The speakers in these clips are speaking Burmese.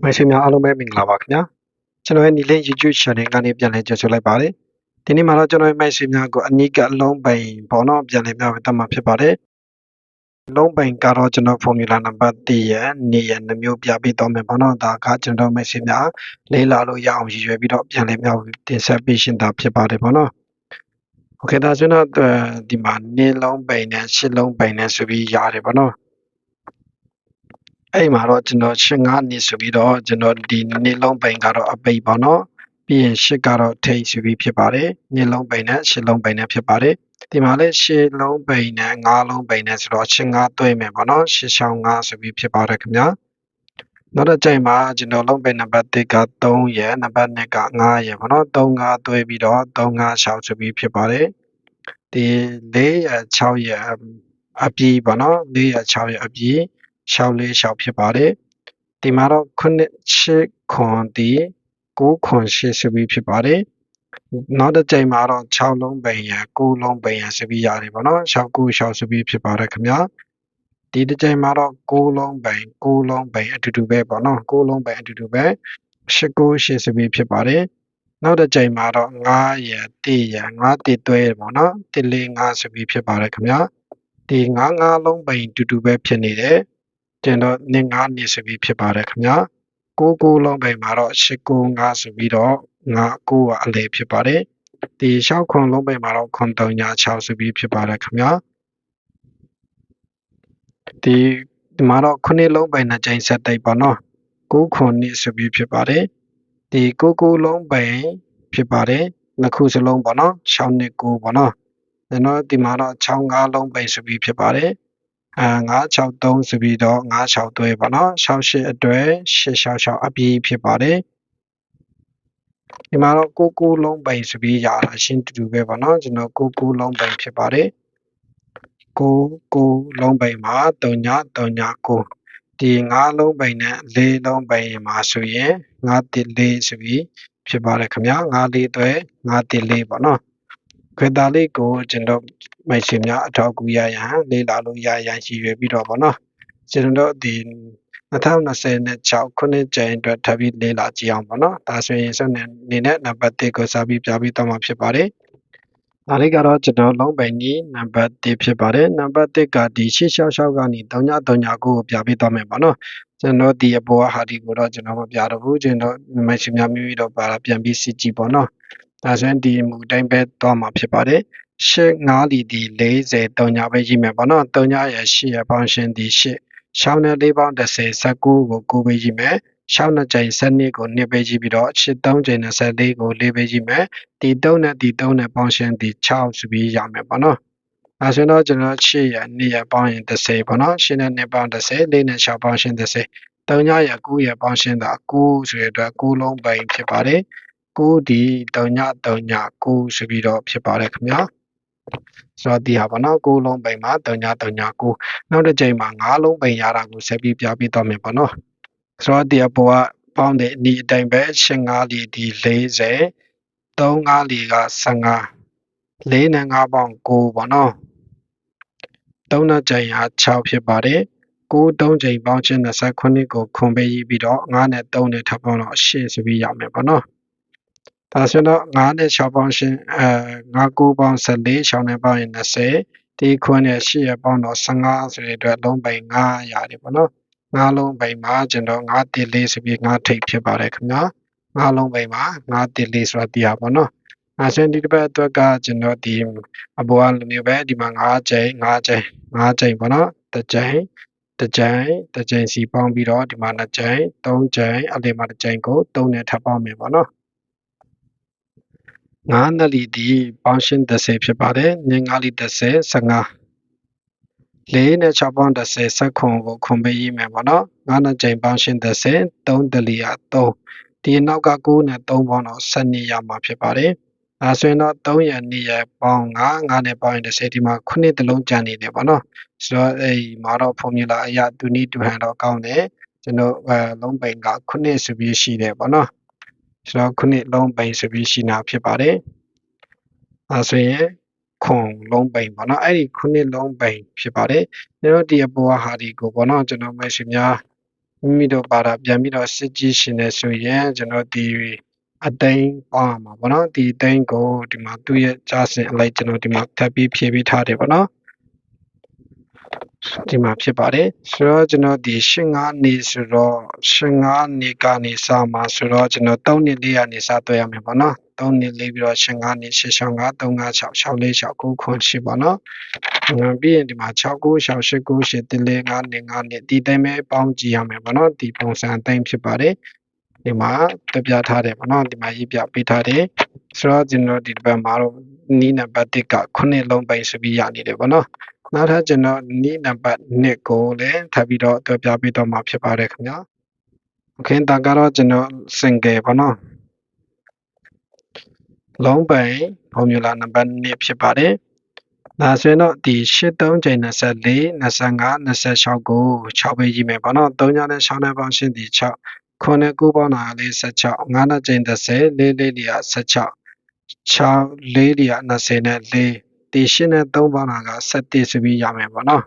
မိတ်ဆွေများအားလုံးပဲမင်္ဂလာပါခင်ဗျာကျွန်တော်ရဲ့ညီလေး YouTube channel ကနေပြန်လည်ကြိုဆိုလိုက်ပါတယ်ဒီနေ့မှာတော့ကျွန်တော်ရဲ့မိတ်ဆွေများကိုအနိကအလုံးပိန်ပေါ်တော့ပြန်လည်မျှဝေတတ်မှာဖြစ်ပါတယ်လုံးပိန်ကတော့ကျွန်တော် formula နံပါတ်1ရဲ့နေရနှမျိုးပြပေးတော့မယ်ပေါ့နော်ဒါကကျွန်တော်မိတ်ဆွေများလေးလာလို့ရအောင်ရည်ရွယ်ပြီးတော့ပြန်လည်မျှဝေတင်ဆက်ပေးရှင်တာဖြစ်ပါတယ်ပေါ့နော်โอเคဒါဆိုတော့ဒီမှာနေလုံးပိန်နဲ့ရှစ်လုံးပိန်နဲ့ဆိုပြီးရတယ်ပေါ့နော်အဲ့မှာတော့ကျွန်တော်ရှစ်ငါးနှစ်ဆိုပြီးတော့ကျွန်တော်ဒီနှစ်လုံးပိန်ကတော့အပိတ်ပေါ့နော်ပြီးရင်ရှစ်ကတော့ထိတ်ဆိုပြီးဖြစ်ပါတယ်နှစ်လုံးပိန်နဲ့ရှစ်လုံးပိန်နဲ့ဖြစ်ပါတယ်ဒီမှာလည်းရှစ်လုံးပိန်နဲ့ငါးလုံးပိန်နဲ့ဆိုတော့ရှစ်ငါးတွဲမယ်ပေါ့နော်ရှစ်ချောင်းငါးဆိုပြီးဖြစ်ပါတယ်ခင်ဗျာနောက်တစ်ကြိမ်မှာကျွန်တော်လုံးပိန်နံပါတ်1က3ရယ်နံပါတ်2က9ရယ်ပေါ့နော်3 5တွဲပြီးတော့3 5 6ဆိုပြီးဖြစ်ပါတယ်ဒီ4ရယ်6ရယ်အပြည့်ပေါ့နော်4ရယ်6ရယ်အပြည့်6 4 6ဖြစ်ပါတယ်ဒီမှာတော့9 8ခွန်ဒီ9ခွန်8ဆိုပြီးဖြစ်ပါတယ်နောက်တစ်ကြိမ်မှာတော့6လုံးပိန်ရယ်9လုံးပိန်ရယ်ဆိုပြီးရတယ်ပေါ့နော်6 9 6ဆိုပြီးဖြစ်ပါတယ်ခင်ဗျာဒီတစ်ကြိမ်မှာတော့9လုံးပိန်9လုံးပိန်အတူတူပဲပေါ့နော်9လုံးပိန်အတူတူပဲ8 9 8ဆိုပြီးဖြစ်ပါတယ်နောက်တစ်ကြိမ်မှာတော့9ရယ်1ရယ်9 1တွဲပေါ့နော်1 4 5ဆိုပြီးဖြစ်ပါတယ်ခင်ဗျာဒီ9 9လုံးပိန်အတူတူပဲဖြစ်နေတယ်ကျွန်တော်နှစ်9နှစ်ဆိုပြီးဖြစ်ပါတယ်ခင်ဗျာ9 9လုံးပိန်မှာတော့8 9 5ဆိုပြီးတော့9 9ကအလေဖြစ်ပါတယ်ဒီ6ခွန်လုံးပိန်မှာတော့ခွန်3ညာ6ဆိုပြီးဖြစ်ပါတယ်ခင်ဗျာဒီမှာတော့9လုံးပိန်နဲ့ချိန်ဆက်တိတ်ပေါ့နော်9ခွန်နှစ်ဆိုပြီးဖြစ်ပါတယ်ဒီ9 9လုံးပိန်ဖြစ်ပါတယ်နှစ်ခုစလုံးပေါ့နော်6နှစ်9ပေါ့နော်ကျွန်တော်ဒီမှာတော့6 5လုံးပိန်ဆိုပြီးဖြစ်ပါတယ်963ဆိုပြီးတော့96တွဲပေါ့နော်68အတွဲ866အပြည့်ဖြစ်ပါတယ်ဒီမှာတော့9 9လုံးပိန်ဆိုပြီးရတာရှင်းတူတူပဲပေါ့နော်ကျွန်တော်9 9လုံးပိန်ဖြစ်ပါတယ်9 9လုံးပိန်မှာ3ည3ည9ဒီ9လုံးပိန်နဲ့4လုံးပိန်မှာဆိုရင်9 1 4ဆိုပြီးဖြစ်ပါတယ်ခင်ဗျာ9 4တွဲ9 1 4ပေါ့နော်ခွေသားလေးကိုကျွန်တော်မိတ်ဆွေများအထောက်အကူရရန်လေးလာလို့ရရန်ရှိရွယ်ပြီးတော့ပေါ့နော်ကျွန်တော်ဒီ2026ခုနှစ်ကျရင်အတွက်ထပ်ပြီးလေးလာကြည့်အောင်ပေါ့နော်ဒါဆိုရင်ဆက်နေနဲ့နံပါတ်1ကိုစာပြီးပြပြီးတော့မှာဖြစ်ပါတယ်ဒါလေးကတော့ကျွန်တော်လုံးပိန်ကြီးနံပါတ်1ဖြစ်ပါတယ်နံပါတ်1ကဒီ666ကနေ3939ကိုပြပြီးတော့မယ်ပေါ့နော်ကျွန်တော်ဒီအပေါ်ဟာဒီကိုတော့ကျွန်တော်မပြတော့ဘူးကျွန်တော်မိုက်ရှင်များမိမိတော့ပါလာပြန်ပြီးစစ်ကြည့်ပေါ့နော်ဒါဆိုရင်ဒီမူတိုင်းပဲတော့မှာဖြစ်ပါတယ်8 5လီဒီ40 3ညပဲရေးမယ်ပေါ့နော်3ညရ8ရပေါင်းရှင်းဒီ8 6နဲ့4ပေါင်း10 19ကို9ပဲရေးမယ်6နဲ့ကြိမ်12ကို2ပဲရေးပြီးတော့8 3ကြိမ်24ကို4ပဲရေးမယ်ဒီ3နဲ့ဒီ3နဲ့ပေါင်းရှင်းဒီ6ဆိုပြီးရမယ်ပေါ့နော်အဲဆိုတော့ကျွန်တော်8ရ2ရပေါင်းရင်10ပေါ့နော်8နဲ့2ပေါင်း10 4နဲ့6ပေါင်းရှင်း10 3ညရ9ရပေါင်းရှင်းတာ9ဆိုတဲ့အတွက်9လုံးပိန်ဖြစ်ပါတယ်9ဒီ3ည3ည9ဆိုပြီးတော့ဖြစ်ပါတယ်ခင်ဗျာဆိုတော့ဒီဟာပေါ့နော်9လုံးပိန်မှာ3ည3ည9နောက်တစ်ချိန်မှာ9လုံးပိန်ရတာကိုဆက်ပြီးပြပြီးတော့မယ်ပေါ့နော်ဆိုတော့ဒီအပေါ်ကပေါင်းတဲ့အနည်းအတိုင်းပဲ8 5လီဒီ40 3 5လီက15 4နဲ့5ပေါင်း9ပေါ့နော်3နဲ့ချိန်ဟာ6ဖြစ်ပါတယ်9 3ချိန်ပေါင်းချင်း29ကိုခွန်ပေးပြီးတော့9နဲ့3နဲ့ထပ်ပေါင်းတော့8ဆိုပြီးရမယ်ပေါ့နော်ဒါဆိုတော့9နဲ့6ပေါင်းရှင်း9 9ပေါင်း14 6နဲ့ပေါင်းရင်20ဒီခွန်းနဲ့8ရပေါင်းတော့15ဆိုတဲ့အတွက်လုံးပိန်9ရတယ်ပေါ့နော်9လုံးပိန်မှာကျွန်တော်9 1 4ဆိုပြီး9ထိပ်ဖြစ်ပါတယ်ခင်ဗျာ9လုံးပိန်မှာ9 1 4ဆိုတာတရားပေါ့နော်အဲဆိုဒီတစ်ပတ်အတွက်ကကျွန်တော်ဒီအပေါ်ကလိုမျိုးပဲဒီမှာ9ချိန်9ချိန်9ချိန်ပေါ့နော်တစ်ချိန်တစ်ချိန်စီပေါင်းပြီးတော့ဒီမှာ2ချိန်3ချိန်အပြင်မှာတစ်ချိန်ကို3နဲ့ထပ်ပေါင်းမယ်ပေါ့နော်9နဲ့လီဒီပေါင်းရှင်း30ဖြစ်ပါတယ်။9လီ30 15 4နဲ့6ပေါင်း30စက္ခွန်ကိုခွန်ပေးရေးမယ်ပေါ့နော်9နဲ့ချိန်ပေါင်းရှင်း30 3တလီက3ဒီနောက်က9နဲ့3ပေါင်းတော့12ရမှာဖြစ်ပါတယ်ဒါဆိုရင်တော့3ရ2ရပေါင်း9နဲ့ပေါင်းရင်30ဒီမှာ9တလုံးကျန်နေတယ်ပေါ့နော်ဆိုတော့အဲ့မှာတော့ formula အရာတူနီးတူဟန်တော့ကောင်းတယ်ကျွန်တော်လုံးပိန်က9ဆိုပြီးရှိတယ်ပေါ့နော်ဆိုတော့9လုံးပိန်ဆိုပြီးရှိနာဖြစ်ပါတယ်အဲဆိုရင်ခွန်လုံးပိန်ပေါ့နော်အဲ့ဒီ9လုံးပိန်ဖြစ်ပါတယ်ကျွန်တော်ဒီအပေါ်ဟာဒီကိုပေါ့နော်ကျွန်တော်မရှိများ မိမိတို့ပါတာပြန်ပြီးတော့စစ်ကြည့်ရှင်နေဆိုရင်ကျွန်တော်ဒီအသိန်းပေါင်းမှာပေါ့နော်ဒီအသိန်းကိုဒီမှာသူ့ရဲ့ကြားစင်အလိုက်ကျွန်တော်ဒီမှာထပ်ပြီးဖြည့်ပေးထားတယ်ပေါ့နော်ဒီမှာဖြစ်ပါတယ်ဆိုတော့ကျွန်တော်ဒီ15နေဆိုတော့15နေကနေစမှာဆိုတော့ကျွန်တော်3နှစ်4ရနေစတွဲရမယ်ပေါ့နော်3နှစ်4ပြီးတော့15နေ665 356 646 9ခွန်ရှိပေါ့နော်ပြီးရင်ဒီမှာ69 68 9 8 4 5နေ5နေဒီတိုင်းပဲပေါင်းကြည့်ရမယ်ပေါ့နော်ဒီပုံစံအတိုင်းဖြစ်ပါတယ်ဒီမှာတက်ပြထားတယ်ပေါ့နော်ဒီမှာရေးပြပေးထားတယ်ဆိုတော့ကျွန်တော်ဒီဘက်မှာတော့နီးနံပါတ်1က9လုံးပိုင်ဆိုပြီးရနေတယ်ပေါ့နော်နောက်ထပ်ကျွန်တော်နီးနံပါတ်2ကိုလည်းထပ်ပြီးတော့တက်ပြပေးတော့မှာဖြစ်ပါတယ်ခင်ဗျာโอเคဒါကတော့ကျွန်တော် single ပေါ့နော်လုံးပိုင် formula နံပါတ်2ဖြစ်ပါတယ်ဒါဆိုရင်တော့ဒီ83ချိန်24 25 26ကို6ပဲရေးမယ်ပေါ့နော်3ညနဲ့6နဲ့ပေါင်းရှင်းဒီ6 9နဲ့9ပေါင်းတာလေး16 5နဲ့ချိန်30 4 4လျာ16 6 4လျာ20နဲ့4ဒီ8နဲ့3ပေါင်းတာက17ဆိုပြီးရမယ်ပေါ့နော်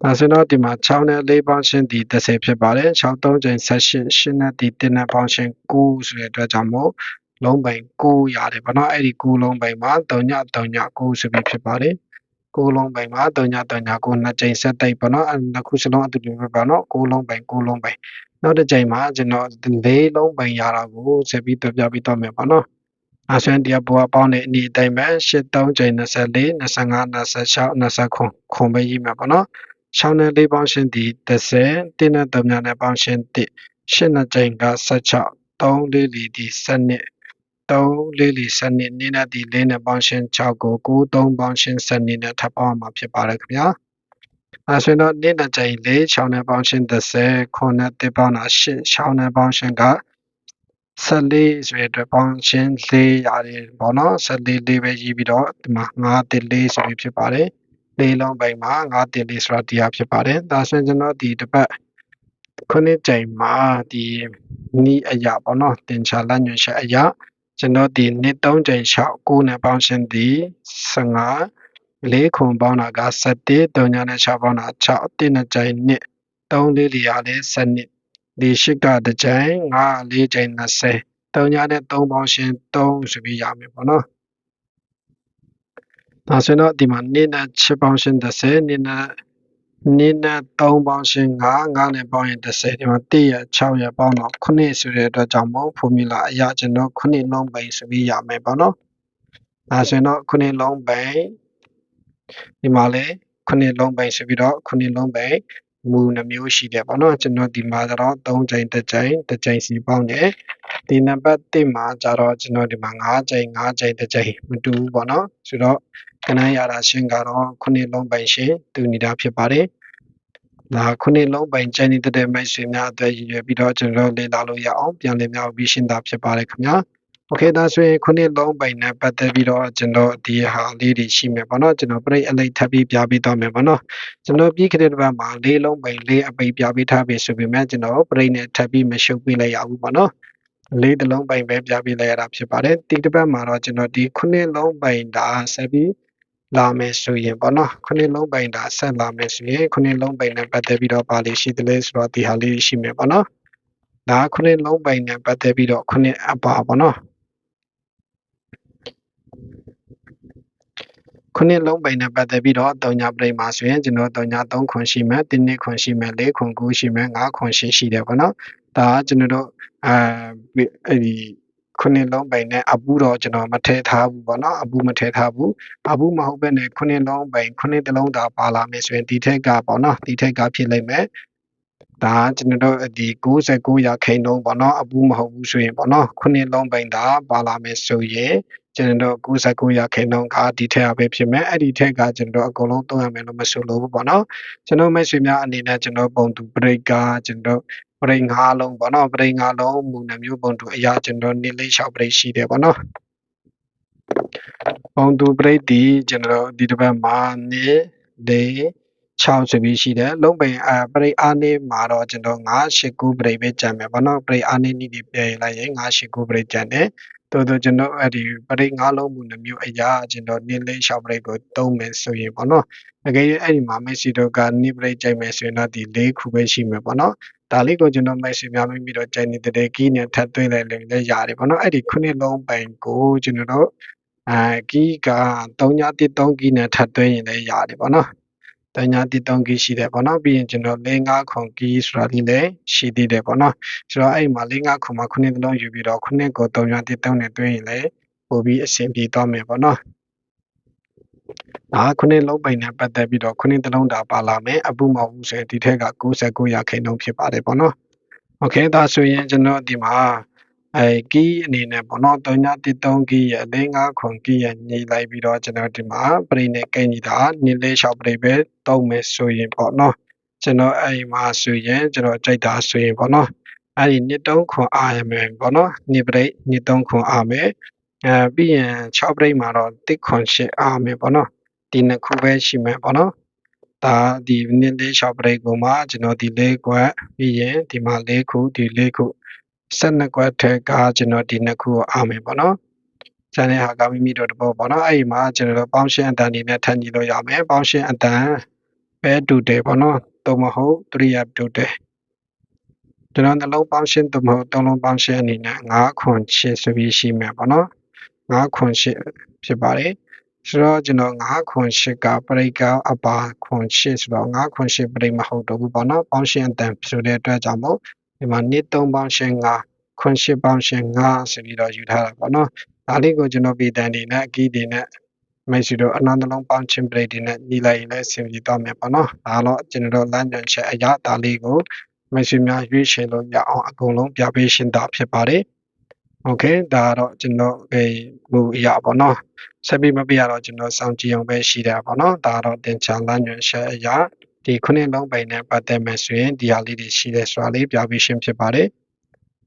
ဒါဆိုတော့ဒီမှာ6နဲ့4ပေါင်းရှင်းဒီ30ဖြစ်ပါတယ်6 3ချိန်18 8နဲ့ဒီ1နဲ့ပေါင်းရှင်း9ဆိုတဲ့အတွက်ကြောင့်မို့လုံးပိုင်9ရတယ်ပေါ့နော်အဲ့ဒီ9လုံးပိုင်မှာ3ည3ည9ဆိုပြီးဖြစ်ပါတယ်9လုံးပိုင်မှာ3ည3ည9နှစ်ကြိမ်ဆက်တိုက်ပေါ့နော်အဲ့နှစ်ခုစလုံးအတူတူပဲပေါ့နော်9လုံးပိုင်9လုံးပိုင်နောက်တစ်ကြိမ်မှာကျွန်တော်4လုံးပိုင်ရတာကိုဆက်ပြီးတွေ့ပြပြီးတော့မယ်ပေါ့နော်အဆန်တရားပေါ်ပေါင်းတဲ့အနည်းအတိုင်းပဲ8 3ချိန်24 25 26 29ခွန်ပဲရေးမှာပေါ့နော်6နဲ့4ပေါင်းရှင်းဒီ30 1နဲ့3ညနဲ့ပေါင်းရှင်း1 8နဲ့ချိန်က16 3 4 4ဒီ12 3 4 4 12နည်းနဲ့ဒီ4နဲ့ပေါင်းရှင်း6ကို9 3ပေါင်းရှင်း12နဲ့ထပ်ပေါင်းမှာဖြစ်ပါတယ်ခင်ဗျာအဲဆိုတော့နေ့နဲ့ချိန်4 6နဲ့ပေါင်းရှင်း30 9နဲ့1ပေါင်းတာ8 6နဲ့ပေါင်းရှင်းက14ဆိုတဲ့အတွက်ပေါင်းရှင်း4ရတယ်ပေါ့နော်14 4ပဲရေးပြီးတော့ဒီမှာ9 1 4ဆိုပြီးဖြစ်ပါတယ်4လုံးပိုင်မှာ9 1 4ဆိုတာတရားဖြစ်ပါတယ်ဒါဆိုရင်ကျွန်တော်ဒီတစ်ပတ်9ကြိမ်မှာဒီနီးအရာပေါ့နော်တင်ချလညွှန်ချက်အရာကျွန်တော်ဒီနှစ်3ကြိမ်6 9နဲ့ပေါင်းရှင်းဒီ15 4ခွန်ပေါင်းတာက17 3ညနဲ့6ပေါင်းတာ6 1နဲ့ကြိမ်2 3 4လျာလေး7ဒီ8ကတကြိမ်5 4ကြိမ်20 3ညနဲ့3ပေါင်းရှင်း3ဆိုပြီးရမယ်ပေါ့နော်ဒါဆိုတော့ဒီမှာ2နဲ့6ပေါင်းရှင်း30 2နဲ့3ပေါင်းရှင်း5 5နဲ့ပေါင်းရင်30ဒီမှာ1ရ6ရပေါင်းတော့9ဆိုတဲ့အတွက်ကြောင့်မို့ formula အရာကျွန်တော်9လုံးပိုင်ဆိုပြီးရမယ်ပေါ့နော်ဒါဆိုတော့9လုံးပိုင်ဒီမှာလေ9လုံးပိုင်ဆိုပြီးတော့9လုံးပိုင်မူနှမျိုးရှိတယ်ပေါ့နော်ကျွန်တော်ဒီမှာတော့3ကြိမ်တစ်ကြိမ်စီပေါင်းတယ်ဒီနံပါတ်1မှာကျတော့ကျွန်တော်ဒီမှာ5ကြိမ်တစ်ကြိမ်မတူဘူးပေါ့နော်ဆိုတော့ခဏရတာရှင်းကတော့9လုံးပိုင်ရှင်းတူနေတာဖြစ်ပါတယ်ဒါ9လုံးပိုင်ကျန်နေတဲ့မိတ်ဆွေများအတွက်ရည်ရွယ်ပြီးတော့ကျွန်တော်လေ့လာလို့ရအောင်ပြန်လည်မြောက်ပြီးရှင်းတာဖြစ်ပါတယ်ခင်ဗျာโอเคဒါဆိုရင်9လုံးပိုင်နဲ့ပတ်သက်ပြီးတော့ကျွန်တော်ဒီဟာလေးတွေရှိမယ်ပေါ့နော်ကျွန်တော်ပြိအလိုက်ထပ်ပြီးပြပေးတော့မယ်ပေါ့နော်ကျွန်တော်ပြီးခဲ့တဲ့တစ်ပတ်မှာ၄လုံးပိုင်၄အပိပြပေးထားပြီဆိုပေမဲ့ကျွန်တော်ပြိနဲ့ထပ်ပြီးမရှုပ်ပေးလိုက်ရဘူးပေါ့နော်၄တလုံးပိုင်ပဲပြပေးလိုက်ရတာဖြစ်ပါတယ်ဒီတစ်ပတ်မှာတော့ကျွန်တော်ဒီ9လုံးပိုင်ဒါဆက်ပြီးလာမယ်ဆိုရင်ပေါ့နော်9လုံးပိုင်ဒါဆက်လာမယ်ဆိုရင်9လုံးပိုင်နဲ့ပတ်သက်ပြီးတော့ပါလိရှိတယ်လဲဆိုတော့ဒီဟာလေးရှိမယ်ပေါ့နော်ဒါ9လုံးပိုင်နဲ့ပတ်သက်ပြီးတော့9အပါပေါ့နော်9လုံးပိုင်နဲ့ပတ်သက်ပြီးတော့3ညပြိမှာဆိုရင်ကျွန်တော်3ည3ခွန်ရှိမယ်1နှစ်ခွန်ရှိမယ်4ခွန်9ရှိမယ်5ခွန်ရှိတယ်ပေါ့နော်ဒါကကျွန်တော်တို့အဲ့ဒီ9လုံးပိုင်နဲ့အပူတော့ကျွန်တော်မထည့်ထားဘူးပေါ့နော်အပူမထည့်ထားဘူးအပူမဟုတ်ဘဲနဲ့9လုံးပိုင်9တလုံးသာပါလာမယ်ဆိုရင်ဒီထက်ကပေါ့နော်ဒီထက်ကဖြစ်လိမ့်မယ်ဒါကျွန်တော်တို့ဒီ69ရာခိုင်နှုန်းပေါ့နော်အပူမဟုတ်ဘူးဆိုရင်ပေါ့နော်9လုံးပိုင်သာပါလာမယ်ဆိုရင်ကျွန်တော်တို့69ရာခိုင်နှုန်းကဒီထက်ကပဲဖြစ်မယ်အဲ့ဒီထက်ကကျွန်တော်အကုန်လုံးသုံးရမယ်လို့မဆိုလို့ဘူးပေါ့နော်ကျွန်တော်မိတ်ဆွေများအနေနဲ့ကျွန်တော်ပုံတူ break ကကျွန်တော်ပရိ5လုံးပေါ့နော်ပရိ5လုံးမူနှမျိုးပုံတူအရာကျွန်တော်နေလေး6ပရိရှိတယ်ပေါ့နော်ပုံတူပရိဒီကျွန်တော်ဒီတစ်ပတ်မှာနေ၄ 6ဆိုပြီးရှိတယ်လုံးပိန်ပရိအားနေမှာတော့ကျွန်တော်9 8 9ပရိပဲကြံမယ်ပေါ့နော်ပရိအားနေနည်းဒီပြင်လိုက်ရင်9 8 9ပရိကြံတယ်တို့ကျွန်တော်အဲ့ဒီပရိ9လုံးမှုနှမျိုးအရာကျွန်တော်နည်းလေး6ပရိကိုသုံးမယ်ဆိုရင်ပေါ့နော်အကယ်၍အဲ့ဒီမှာမက်ဆီတို့ကနည်းပရိကြိုက်မယ်ဆိုရင်တော့ဒီ4ခုပဲရှိမယ်ပေါ့နော်ဒါလေးကိုကျွန်တော်မက်ဆီများမိပြီးတော့ကြိုက်နေတဲ့ကီးနဲ့ထပ်သွင်းလိုက်လည်းရတယ်ပေါ့နော်အဲ့ဒီ9လုံးပိုင်ကိုကျွန်တော်တို့ကီးက3-3ကီးနဲ့ထပ်သွင်းရင်လည်းရတယ်ပေါ့နော်3-3ကီးရှိတယ်ပေါ့နော်ပြီးရင်ကျွန်တော်4-5ခွန်ကီးဆိုတာဒီလည်းရှိသေးတယ်ပေါ့နော်ဆိုတော့အဲ့မှာ4-5ခွန်မှာ9လုံးယူပြီးတော့9ကို3-3နဲ့တွင်းရင်လည်းပို့ပြီးအဆင်ပြေသွားမယ်ပေါ့နော်9လုံးပိုင်နဲ့ပတ်သက်ပြီးတော့9လုံးတာပါလာမယ်အပူမဟုတ်ဘူးဆိုရင်ဒီထက်က99%ဖြစ်ပါတယ်ပေါ့နော်โอเคဒါဆိုရင်ကျွန်တော်ဒီမှာကီးအနေနဲ့ပေါ့နော်3-3ကီးရဲ့4-5ခွန်ကီးရဲ့ညီလိုက်ပြီးတော့ကျွန်တော်ဒီမှာပရိနဲ့ကိန်းကြီးတာ2-6ပရိပဲသုံးမယ်ဆိုရင်ပေါ့နော်ကျွန်တော်အဲ့မှာဆိုရင်ကျွန်တော်ကြိုက်တာဆိုရင်ပေါ့နော်အဲ့ဒီ2-3ခွန်အားရမယ်ပေါ့နော်2ပရိ2-3ခွန်အားမယ်ပြီးရင်6ပရိမှာတော့1ခွန်8အားမယ်ပေါ့နော်ဒီနှစ်ခုပဲရှိမယ်ပေါ့နော်ဒါဒီ2-6ပရိကိုမှကျွန်တော်ဒီ4ခွက်ပြီးရင်ဒီမှာ4ခုဒီ4ခု12ခွက်ထက်ကကျွန်တော်ဒီနှစ်ခုကိုအားမယ်ပေါ့နော်ကျန်တဲ့ဟာကမိမိတို့တဘောပေါ့နော်အဲ့ဒီမှာကျွန်တော်တို့ပေါင်းရှင်းအတန်နေနဲ့ထပ်ညီလို့ရမယ်ပေါင်းရှင်းအတန်ပဲတူတယ်ပေါ့နော်သို့မဟုတ်3ရပ်တူတယ်ကျွန်တော်နှလုံးပေါင်းရှင်းသို့မဟုတ်3လုံးပေါင်းရှင်းအနေနဲ့9ခွန်8ဆိုပြီးရှိမယ်ပေါ့နော်9ခွန်8ဖြစ်ပါတယ်ဆိုတော့ကျွန်တော်9ခွန်8ကပရိကအပါခွန်8ဆိုတော့9ခွန်8ပရိမဟုတ်တော့ဘူးပေါ့နော်ပေါင်းရှင်းအတန်ဆိုတဲ့အတွက်ကြောင့်မို့ဒီမှာ3ပေါင်းရှင်း9ခွန်8ပေါင်းရှင်း9ဆိုပြီးတော့ယူထားတာပေါ့နော်ဒါလေးကိုကျွန်တော်ပြည်တန်နေနဲ့အကီးတွေနဲ့မရှိတော့အနန္တလုံးပေါင်းချင်းပရိတွေနဲ့ညီလိုက်ရင်လည်းဆင်ပြေသွားမယ်ပေါ့နော်ဒါတော့ကျွန်တော်လမ်းညွှန်ချက်အရာဒါလေးကိုမရှိများရွေးချယ်လို့ရအောင်အကုန်လုံးပြပေးရှင်းတာဖြစ်ပါတယ်โอเคဒါတော့ကျွန်တော်ဟိုအရာပေါ့နော်ဆက်ပြီးမပြရတော့ကျွန်တော်စောင့်ကြည့်အောင်ပဲရှိတာပေါ့နော်ဒါတော့တင်ချာလမ်းညွှန်ချက်အရာဒီခုနှစ်လုံးပိုင်နဲ့ပတ်သက်မယ်ဆိုရင်ဒီဟာလေးတွေရှိတယ်ဆိုတာလေးပြပေးရှင်းဖြစ်ပါတယ်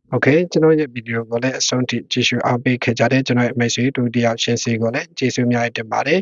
โอเคကျွန်တော်ရဲ့ဗီဒီယိုကိုလည်းအဆုံးထိကြည့်ရှုအားပေးခဲ့ကြတဲ့ကျွန်တော်ရဲ့မိတ်ဆွေတို့တယောက်ချင်းစီကိုလည်းကျေးဇူးများတင်ပါတယ်